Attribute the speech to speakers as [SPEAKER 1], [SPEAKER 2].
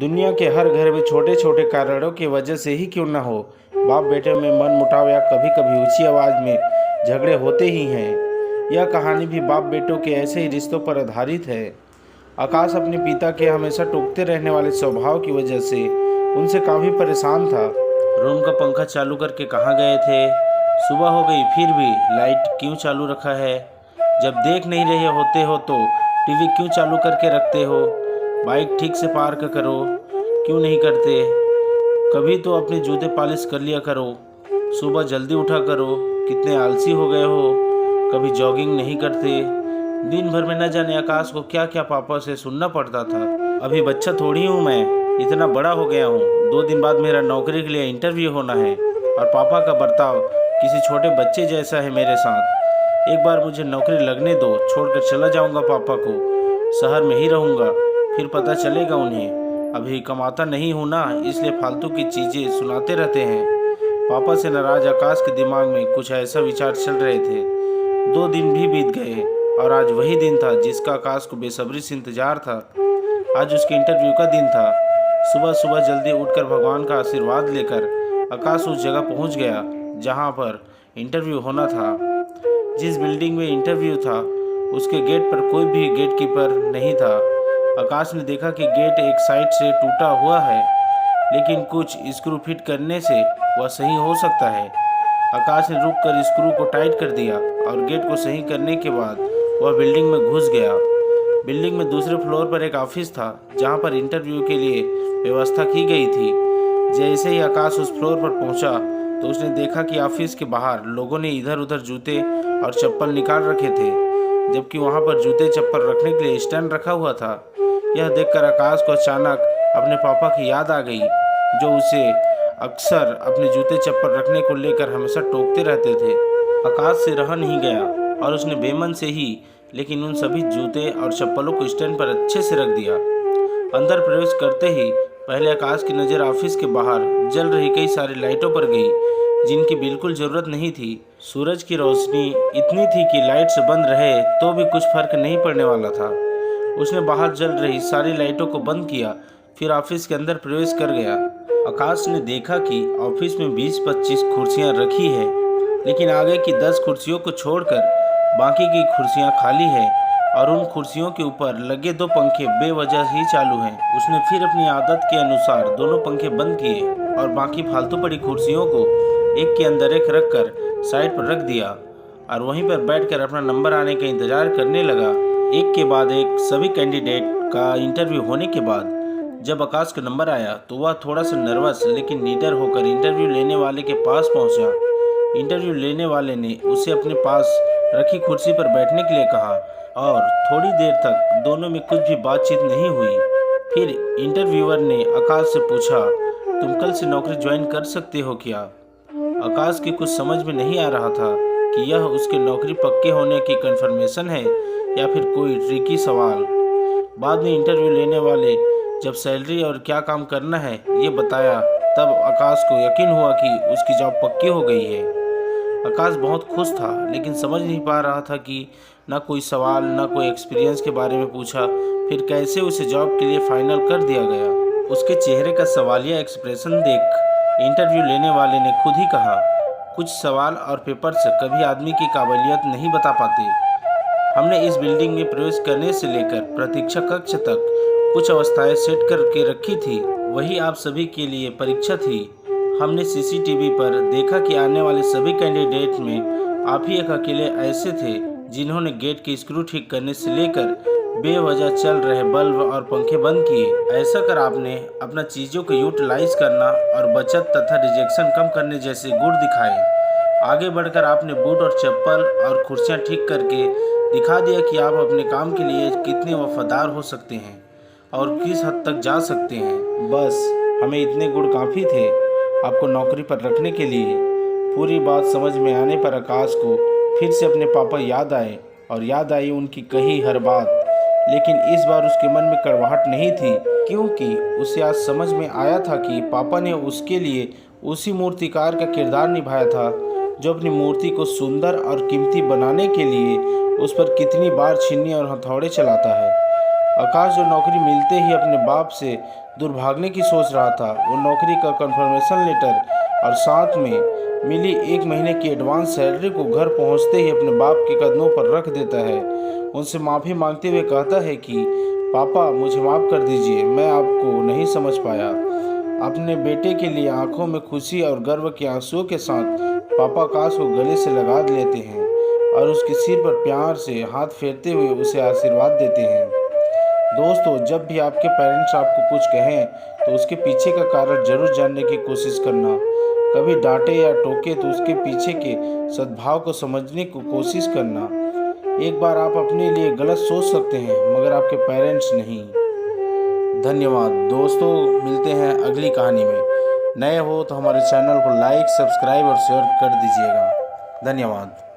[SPEAKER 1] दुनिया के हर घर में छोटे छोटे कारणों की वजह से ही क्यों न हो, बाप बेटे में मनमुटाव या कभी कभी ऊंची आवाज़ में झगड़े होते ही हैं। यह कहानी भी बाप बेटों के ऐसे ही रिश्तों पर आधारित है। आकाश अपने पिता के हमेशा टोकते रहने वाले स्वभाव की वजह से उनसे काफ़ी परेशान था। रूम का पंखा चालू करके कहाँ गए थे? सुबह हो गई फिर भी लाइट क्यों चालू रखा है? जब देख नहीं रहे होते हो तो टीवी क्यों चालू करके रखते हो? बाइक ठीक से पार्क करो, क्यों नहीं करते? कभी तो अपने जूते पॉलिश कर लिया करो। सुबह जल्दी उठा करो, कितने आलसी हो गए हो। कभी जॉगिंग नहीं करते। दिन भर में न जाने आकाश को क्या क्या पापा से सुनना पड़ता था। अभी बच्चा थोड़ी हूँ मैं, इतना बड़ा हो गया हूँ। 2 दिन बाद मेरा नौकरी के लिए इंटरव्यू होना है और पापा का बर्ताव किसी छोटे बच्चे जैसा है मेरे साथ। एक बार मुझे नौकरी लगने दो, छोड़कर चला जाऊँगा पापा को। शहर में ही रहूँगा, फिर पता चलेगा उन्हें। अभी कमाता नहीं हूँ ना, इसलिए फालतू की चीज़ें सुनाते रहते हैं। पापा से नाराज आकाश के दिमाग में कुछ ऐसा विचार चल रहे थे। 2 दिन भी बीत गए और आज वही दिन था जिसका आकाश को बेसब्री से इंतजार था। आज उसके इंटरव्यू का दिन था। सुबह सुबह जल्दी उठकर भगवान का आशीर्वाद लेकर आकाश उस जगह पहुंच गया जहां पर इंटरव्यू होना था। जिस बिल्डिंग में इंटरव्यू था उसके गेट पर कोई भी गेट कीपर नहीं था। आकाश ने देखा कि गेट एक साइड से टूटा हुआ है, लेकिन कुछ स्क्रू फिट करने से वह सही हो सकता है। आकाश ने रुककर स्क्रू को टाइट कर दिया और गेट को सही करने के बाद वह बिल्डिंग में घुस गया। बिल्डिंग में दूसरे फ्लोर पर एक ऑफिस था जहां पर इंटरव्यू के लिए व्यवस्था की गई थी। जैसे ही आकाश उस फ्लोर पर पहुंचा तो उसने देखा कि ऑफिस के बाहर लोगों ने इधर उधर जूते और चप्पल निकाल रखे थे, जबकि वहां पर जूते चप्पल रखने के लिए स्टैंड रखा हुआ था। यह देखकर आकाश को अचानक अपने पापा की याद आ गई, जो उसे अक्सर अपने जूते चप्पल रखने को लेकर हमेशा टोकते रहते थे। आकाश से रह नहीं गया और उसने बेमन से ही लेकिन उन सभी जूते और चप्पलों को स्टैंड पर अच्छे से रख दिया। अंदर प्रवेश करते ही पहले आकाश की नज़र ऑफिस के बाहर जल रही कई सारी लाइटों पर गई, जिनकी बिल्कुल ज़रूरत नहीं थी। सूरज की रोशनी इतनी थी कि लाइट्स बंद रहे तो भी कुछ फर्क नहीं पड़ने वाला था। उसने बाहर जल रही सारी लाइटों को बंद किया, फिर ऑफिस के अंदर प्रवेश कर गया। आकाश ने देखा कि ऑफिस में 20-25 कुर्सियां रखी है, लेकिन आगे की 10 कुर्सियों को छोड़कर बाकी की कुर्सियां खाली है और उन कुर्सियों के ऊपर लगे 2 पंखे बेवजह ही चालू हैं। उसने फिर अपनी आदत के अनुसार दोनों पंखे बंद किए और बाकी फालतू पड़ी कुर्सियों को एक के अंदर एक रखकर साइड पर रख दिया और वहीं पर बैठकर अपना नंबर आने का इंतजार करने लगा। एक के बाद एक सभी कैंडिडेट का इंटरव्यू होने के बाद जब आकाश का नंबर आया तो वह थोड़ा सा नर्वस लेकिन निडर होकर इंटरव्यू लेने वाले के पास पहुंचा। इंटरव्यू लेने वाले ने उसे अपने पास रखी कुर्सी पर बैठने के लिए कहा और थोड़ी देर तक दोनों में कुछ भी बातचीत नहीं हुई। फिर इंटरव्यूअर ने आकाश से पूछा, तुम कल से नौकरी ज्वाइन कर सकते हो क्या? आकाश की कुछ समझ में नहीं आ रहा था कि यह उसके नौकरी पक्के होने की कंफर्मेशन है या फिर कोई ट्रिकी सवाल। बाद में इंटरव्यू लेने वाले जब सैलरी और क्या काम करना है ये बताया, तब आकाश को यकीन हुआ कि उसकी जॉब पक्की हो गई है। आकाश बहुत खुश था, लेकिन समझ नहीं पा रहा था कि ना कोई सवाल ना कोई एक्सपीरियंस के बारे में पूछा, फिर कैसे उसे जॉब के लिए फाइनल कर दिया गया। उसके चेहरे का सवालिया एक्सप्रेशन देख इंटरव्यू लेने वाले ने खुद ही कहा, कुछ सवाल और पेपर्स कभी आदमी की काबिलियत नहीं बता पाते। हमने इस बिल्डिंग में प्रवेश करने से लेकर प्रतीक्षा कक्ष तक कुछ अवस्थाएं सेट करके रखी थी, वही आप सभी के लिए परीक्षा थी। हमने सीसीटीवी पर देखा कि आने वाले सभी कैंडिडेट में आप ही एक अकेले ऐसे थे जिन्होंने गेट की स्क्रू ठीक करने से लेकर बेवजह चल रहे बल्ब और पंखे बंद किए। ऐसा कर आपने अपना चीज़ों को यूटिलाइज करना और बचत तथा रिजेक्शन कम करने जैसे गुण दिखाए। आगे बढ़कर आपने बूट और चप्पल और कुर्सियां ठीक करके दिखा दिया कि आप अपने काम के लिए कितने वफादार हो सकते हैं और किस हद तक जा सकते हैं। बस हमें इतने गुण काफ़ी थे आपको नौकरी पर रखने के लिए। पूरी बात समझ में आने पर आकाश को फिर से अपने पापा याद आए और याद आई उनकी कही हर बात। लेकिन इस बार उसके मन में कड़वाहट नहीं थी, क्योंकि उसे आज समझ में आया था कि पापा ने उसके लिए उसी मूर्तिकार का किरदार निभाया था जो अपनी मूर्ति को सुंदर और कीमती बनाने के लिए उस पर कितनी बार छीनी और हथौड़े चलाता है। आकाश जो नौकरी मिलते ही अपने बाप से दूर भागने की सोच रहा था, वो नौकरी का कंफर्मेशन लेटर और साथ में मिली 1 महीने की एडवांस सैलरी को घर पहुंचते ही अपने बाप के कदमों पर रख देता है। उनसे माफ़ी मांगते हुए कहता है कि पापा मुझे माफ़ कर दीजिए, मैं आपको नहीं समझ पाया। अपने बेटे के लिए आंखों में खुशी और गर्व के आंसुओं के साथ पापा आकाश को गले से लगा लेते हैं और उसके सिर पर प्यार से हाथ फेरते हुए उसे आशीर्वाद देते हैं। दोस्तों, जब भी आपके पेरेंट्स आपको कुछ कहें तो उसके पीछे का कारण जरूर जानने की कोशिश करना। कभी डांटे या टोके तो उसके पीछे के सद्भाव को समझने की कोशिश करना। एक बार आप अपने लिए गलत सोच सकते हैं, मगर आपके पेरेंट्स नहीं। धन्यवाद दोस्तों, मिलते हैं अगली कहानी में। नए हो तो हमारे चैनल को लाइक, सब्सक्राइब और शेयर कर दीजिएगा। धन्यवाद।